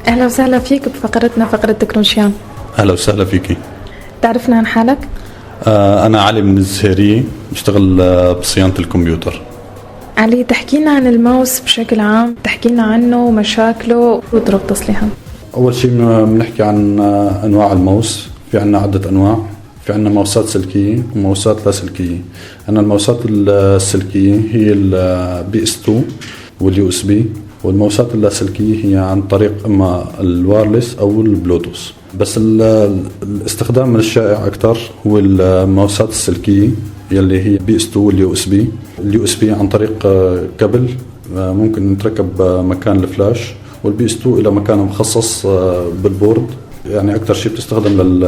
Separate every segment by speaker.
Speaker 1: أهلا وسهلا فيك بفقرتنا فقرة تكنولوجيا.
Speaker 2: أهلا وسهلا فيكي.
Speaker 1: تعرفنا عن حالك؟
Speaker 2: أنا علي من الزهيرية، بشتغل بصيانة الكمبيوتر.
Speaker 1: علي، تحكينا عن الماوس بشكل عام، تحكينا عنه ومشاكله وطرق تصليحه.
Speaker 2: أول شيء بنحكي عن أنواع الماوس. في عنا عدة أنواع. في عنا ماوسات سلكية وماوسات لا سلكية. أنا الماوسات السلكية هي PS2 واليو اس بي، والماوسات اللاسلكية هي عن طريق إما الوايرلس أو البلوتوث. بس الاستخدام الشائع أكثر هو الماوسات السلكية يلي هي PS2 واليو اس بي. اليو اس بي عن طريق كابل ممكن نتركب مكان الفلاش، والPS2 إلى مكان مخصص بالبورد، يعني أكثر شيء بتستخدم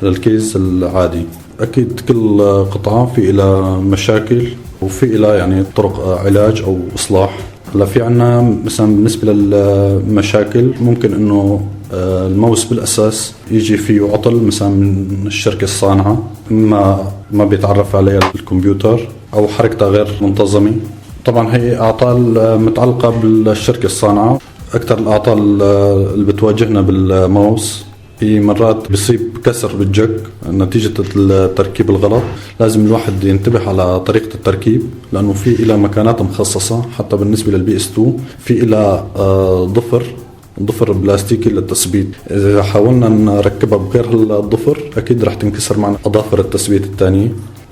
Speaker 2: للكيز العادي. أكيد كل قطعة في إلى مشاكل وفي إلى يعني طرق علاج أو إصلاح. هلا في عنا مثلا بالنسبة للمشاكل ممكن إنه الماوس بالأساس يجي فيه عطل مثلا من الشركة الصانعة، ما بيتعرف عليها الكمبيوتر أو حركتها غير منتظمة. طبعا هي أعطال متعلقة بالشركة الصانعة. أكثر الأعطال اللي بتواجهنا بالماوس هي مرات بيصيب كسر بالجك نتيجة التركيب الغلط. لازم الواحد ينتبه على طريقة التركيب، لأنه في إلى مكانات مخصصة. حتى بالنسبة للPS2 في إلى ضفر بلاستيكي للتثبيت. إذا حاولنا نركبها بغير الضفر أكيد رح تنكسر معنا أظافر التثبيت الثانية.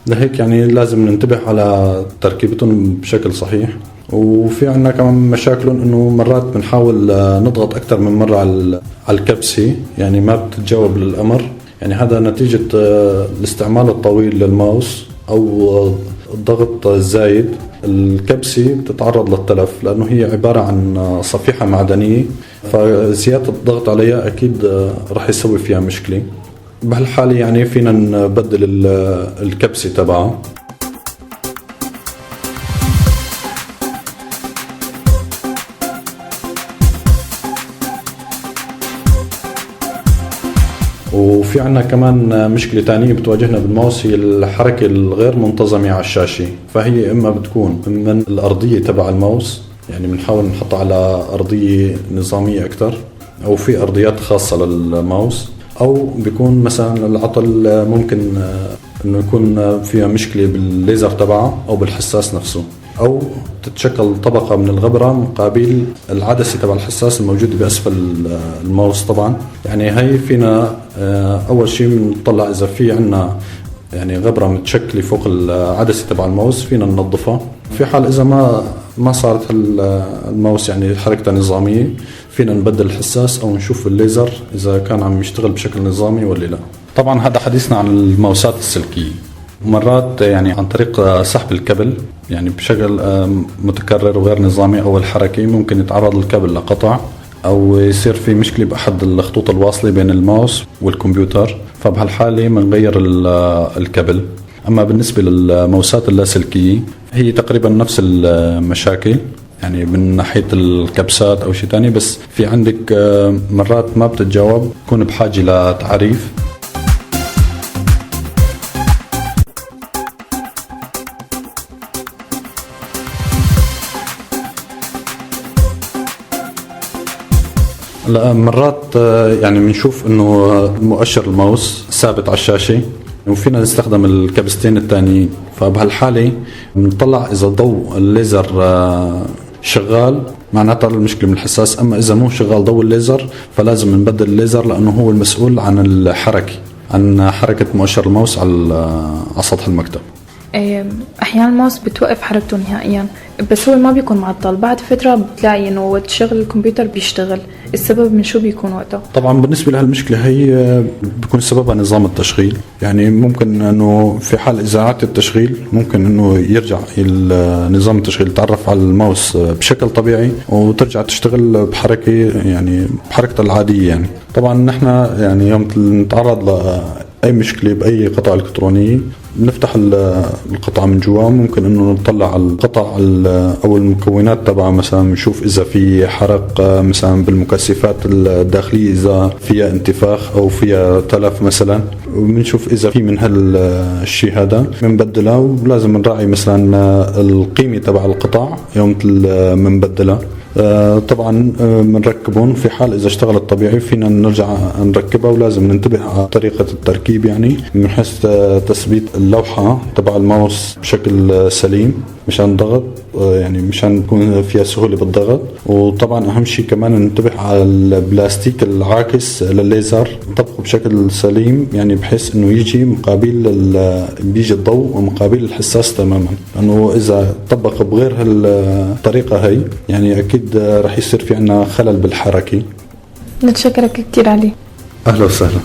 Speaker 2: لهيك يعني لازم ننتبه على تركيبتهم بشكل صحيح. وفي عنا كمان مشاكلهم انه مرات بنحاول نضغط اكثر من مرة على الكبسة، يعني ما بتتجاوب للامر. يعني هذا نتيجة الاستعمال الطويل للماوس او الضغط الزايد. الكبسة بتتعرض للتلف لانه هي عبارة عن صفيحة معدنية، فزيادة الضغط عليها اكيد رح يسوي فيها مشكلة. بهالحالة يعني فينا نبدل الكبسة تبعها. وفي عنا كمان مشكلة تانية بتواجهنا بالماوس، هي الحركة الغير منتظمة على الشاشة. فهي إما بتكون من الأرضية تبع الماوس، يعني بنحاول نحطها على أرضية نظامية أكتر، أو في أرضيات خاصة للماوس، أو بيكون مثلا العطل ممكن إنه يكون فيها مشكلة بالليزر تبعها أو بالحساس نفسه، أو تتشكل طبقة من الغبرة مقابل العدسة تبع الحساس الموجودة بأسفل الماوس. طبعا يعني هاي فينا أول شيء بنطلع إذا في عنا يعني غبرة متشكلة فوق العدسة تبع الماوس فينا ننظفها. في حال إذا ما صارت الماوس يعني حركتها نظامية فينا نبدل الحساس أو نشوف الليزر إذا كان عم يشتغل بشكل نظامي ولا لا. طبعا هذا حديثنا عن الماوسات السلكية. مرات يعني عن طريق سحب الكابل يعني بشكل متكرر وغير نظامي أو الحركي ممكن يتعرض الكابل لقطع، أو يصير في مشكلة بأحد الخطوط الواصلة بين الماوس والكمبيوتر، فبهالحالة بنغير الكابل. أما بالنسبة للماوسات اللاسلكية هي تقريبا نفس المشاكل، يعني من ناحية الكبسات أو شيء تاني، بس في عندك مرات ما بتتجاوب، تكون بحاجة لتعريف. لا مرات يعني بنشوف انه مؤشر الماوس ثابت على الشاشة وفينا نستخدم الكبستين الثانيين، فبهالحالة بنطلع اذا ضوء الليزر شغال معناتها المشكلة من الحساس. اما اذا مو شغال ضوء الليزر فلازم نبدل الليزر، لانه هو المسؤول عن الحركة، عن حركة مؤشر الماوس على سطح المكتب.
Speaker 1: احيانا الماوس بتوقف حركته نهائيا، بس هو ما بيكون معطل. بعد فترة بتلاقي انه وقت شغل الكمبيوتر بيشتغل. السبب من شو بيكون وقتها؟ طبعا
Speaker 2: بالنسبة لهالمشكلة هي بيكون سببها نظام التشغيل. يعني ممكن انه في حال اذا عادت التشغيل ممكن انه يرجع نظام التشغيل يتعرف على الماوس بشكل طبيعي وترجع تشتغل بحركة يعني بحركتها العادية. يعني طبعا نحن يعني يوم نتعرض لأي مشكلة بأي قطعة إلكترونية بنفتح القطعة من جوا، ممكن انه نطلع على القطع او المكونات تبعها، مثلا نشوف اذا في حرق مثلا بالمكثفات الداخلية، اذا فيها انتفاخ او فيها تلف مثلا، وبنشوف اذا في من هالشيء هذا بنبدلها. ولازم نراعي مثلا القيمة تبع القطع يوم بنبدلها. طبعا بنركبهم في حال إذا اشتغلت طبيعي فينا نرجع نركبها، ولازم ننتبه على طريقة التركيب يعني من حيث تثبيت اللوحة تبع الماوس بشكل سليم مشان ضغط، يعني مشان يكون فيها سهولة بالضغط. وطبعا أهم شيء كمان ننتبه على البلاستيك العاكس للليزر نطبقه بشكل سليم، يعني بحيث إنه يجي بيجي الضوء ومقابل الحساس تماما، لأنه إذا طبق بغير هالطريقة هي يعني أكيد رح يصير في عنا خلل بالحركة.
Speaker 1: نتشكرك كتير علي.
Speaker 2: أهلا وسهلا.